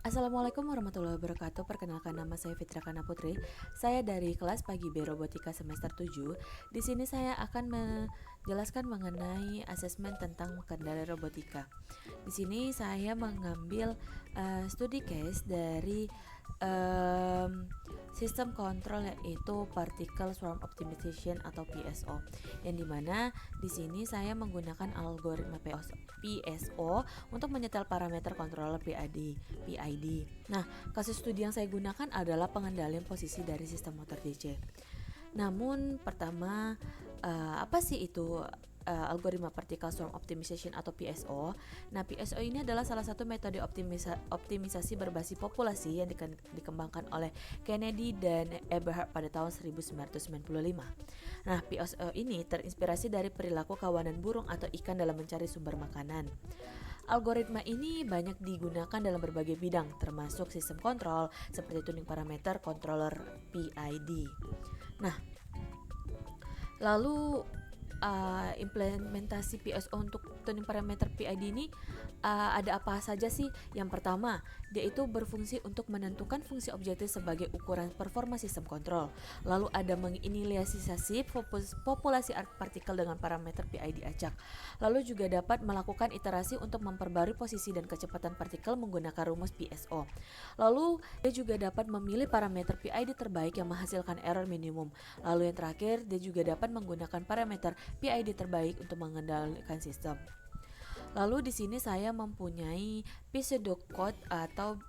Assalamualaikum warahmatullahi wabarakatuh. Perkenalkan, nama saya Fitra Kana Putri. Saya dari kelas Pagi B Robotika semester 7. Di sini saya akan menjelaskan mengenai asesmen tentang kendala robotika. Di sini saya mengambil studi case dari sistem kontrol, yaitu Particle Swarm Optimization atau PSO. Yang dimana di sini saya menggunakan algoritma PSO untuk menyetel parameter controller PID. Nah, kasus studi yang saya gunakan adalah pengendalian posisi dari sistem motor DC. Namun pertama, apa sih itu algoritma Particle Swarm Optimization atau PSO? Nah, PSO ini adalah salah satu metode optimisasi berbasis populasi yang dikembangkan oleh Kennedy dan Eberhard pada tahun 1995. Nah, PSO ini terinspirasi dari perilaku kawanan burung atau ikan dalam mencari sumber makanan. Algoritma ini banyak digunakan dalam berbagai bidang, termasuk sistem kontrol seperti tuning parameter controller PID. Nah, lalu implementasi PSO untuk tuning parameter PID ini ada apa saja sih? Yang pertama, dia itu berfungsi untuk menentukan fungsi objektif sebagai ukuran performa sistem kontrol. Lalu ada menginisialisasi populasi partikel dengan parameter PID acak. Lalu juga dapat melakukan iterasi untuk memperbarui posisi dan kecepatan partikel menggunakan rumus PSO. Lalu dia juga dapat memilih parameter PID terbaik yang menghasilkan error minimum. Lalu yang terakhir, dia juga dapat menggunakan parameter PID terbaik untuk mengendalikan sistem. Lalu di sini saya mempunyai pseudocode atau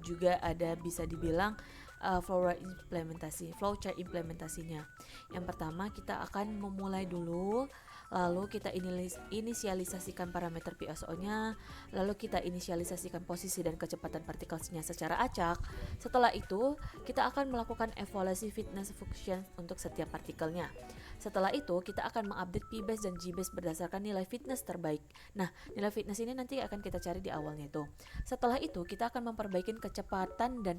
juga ada bisa dibilang flowchart implementasinya. Yang pertama kita akan memulai dulu, lalu kita inisialisasikan parameter PSO-nya, lalu kita inisialisasikan posisi dan kecepatan partikelnya secara acak. Setelah itu kita akan melakukan evaluasi fitness function untuk setiap partikelnya. Setelah itu kita akan mengupdate P-base dan G-base berdasarkan nilai fitness terbaik. Nah, nilai fitness ini nanti akan kita cari di awalnya itu. Setelah itu kita akan memperbaiki kecepatan dan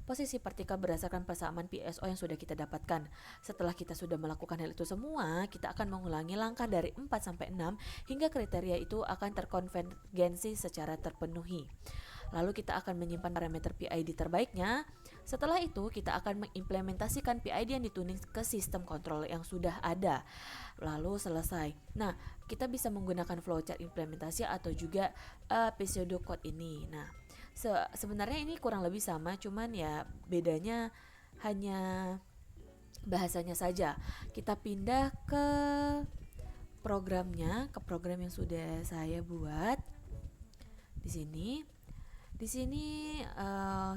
posisi partikel berdasarkan persamaan PSO yang sudah kita dapatkan. Setelah kita sudah melakukan hal itu semua, kita akan mengulangi langkah dari 4 sampai 6 hingga kriteria itu akan terkonvergensi secara terpenuhi. Lalu kita akan menyimpan parameter PID terbaiknya. Setelah itu kita akan mengimplementasikan PID yang dituning ke sistem kontrol yang sudah ada. Lalu selesai. Nah, kita bisa menggunakan flowchart implementasi atau juga pseudocode ini. Nah, sebenarnya ini kurang lebih sama, cuman ya bedanya hanya bahasanya saja. Kita pindah ke programnya, ke program yang sudah saya buat di sini. Di sini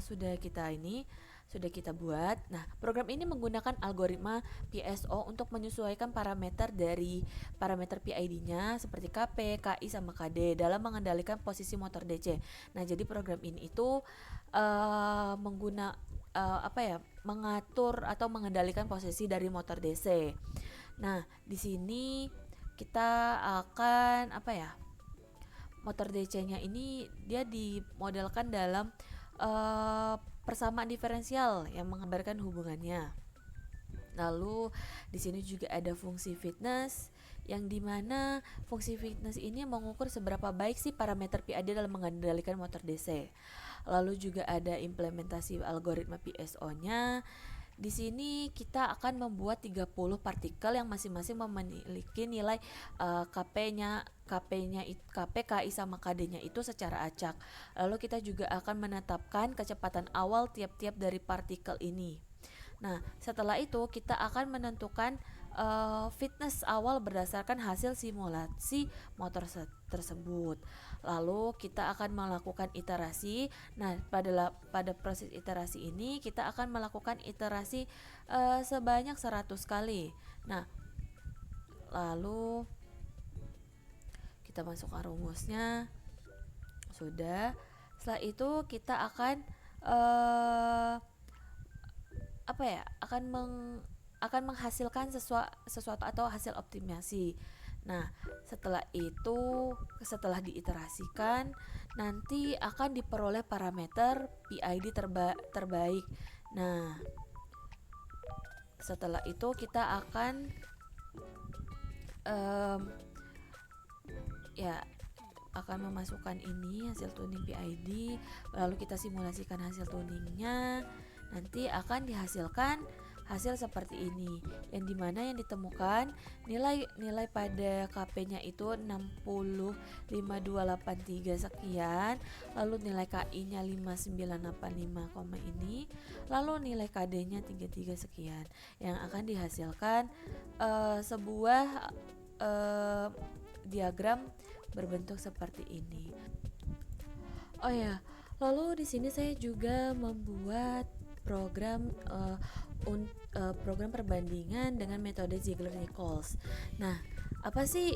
sudah kita buat. Nah, program ini menggunakan algoritma PSO untuk menyesuaikan parameter dari parameter PID-nya seperti KP, KI sama KD dalam mengendalikan posisi motor DC. Nah, jadi program ini itu mengatur atau mengendalikan posisi dari motor DC. Nah, di sini kita akan motor DC-nya ini dia dimodelkan dalam persamaan diferensial yang menggambarkan hubungannya. Lalu di sini juga ada fungsi fitness yang dimana fungsi fitness ini mengukur seberapa baik sih parameter PID dalam mengendalikan motor DC. Lalu juga ada implementasi algoritma PSO-nya. Di sini kita akan membuat 30 partikel yang masing-masing memiliki nilai KP-nya, KP, KI sama KD-nya itu secara acak. Lalu kita juga akan menetapkan kecepatan awal tiap-tiap dari partikel ini. Nah, setelah itu kita akan menentukan fitness awal berdasarkan hasil simulasi motor tersebut. Lalu kita akan melakukan iterasi. Nah, pada proses iterasi ini kita akan melakukan iterasi sebanyak 100 kali. Nah, lalu kita masukkan rumusnya. Sudah. Setelah itu kita akan akan menghasilkan sesuatu atau hasil optimasi. Nah, setelah diiterasikan, nanti akan diperoleh parameter PID terbaik. Nah, setelah itu kita akan akan memasukkan ini hasil tuning PID, lalu kita simulasikan hasil tuningnya, nanti akan dihasilkan hasil seperti ini, yang dimana yang ditemukan nilai pada KP-nya itu 605283 sekian, lalu nilai KI-nya 5985, ini, lalu nilai KD-nya 33 sekian, yang akan dihasilkan sebuah diagram berbentuk seperti ini. Oh ya, lalu di sini saya juga membuat program perbandingan dengan metode Ziegler-Nichols. Nah, apa sih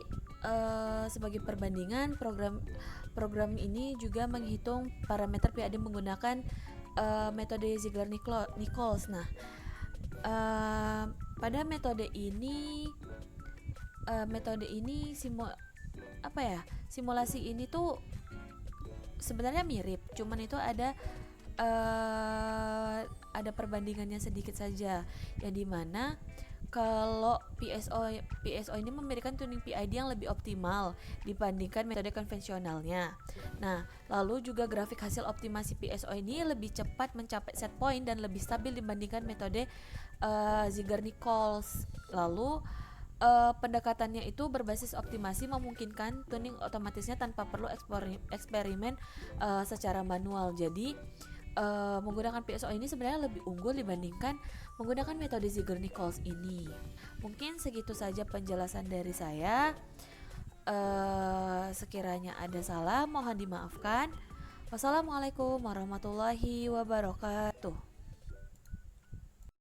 sebagai perbandingan program ini juga menghitung parameter PID menggunakan metode Ziegler-Nichols. Nah, pada metode ini simulasi ini tuh sebenarnya mirip, cuman itu ada perbandingannya sedikit saja, yang dimana kalau PSO ini memberikan tuning PID yang lebih optimal dibandingkan metode konvensionalnya. Nah, lalu juga grafik hasil optimasi PSO ini lebih cepat mencapai set point dan lebih stabil dibandingkan metode Ziegler-Nichols. Lalu pendekatannya itu berbasis optimasi, memungkinkan tuning otomatisnya tanpa perlu eksperimen secara manual. Jadi menggunakan PSO ini sebenarnya lebih unggul dibandingkan menggunakan metode Ziegler-Nichols ini. Mungkin segitu saja penjelasan dari saya. Sekiranya ada salah mohon dimaafkan. Wassalamualaikum warahmatullahi wabarakatuh.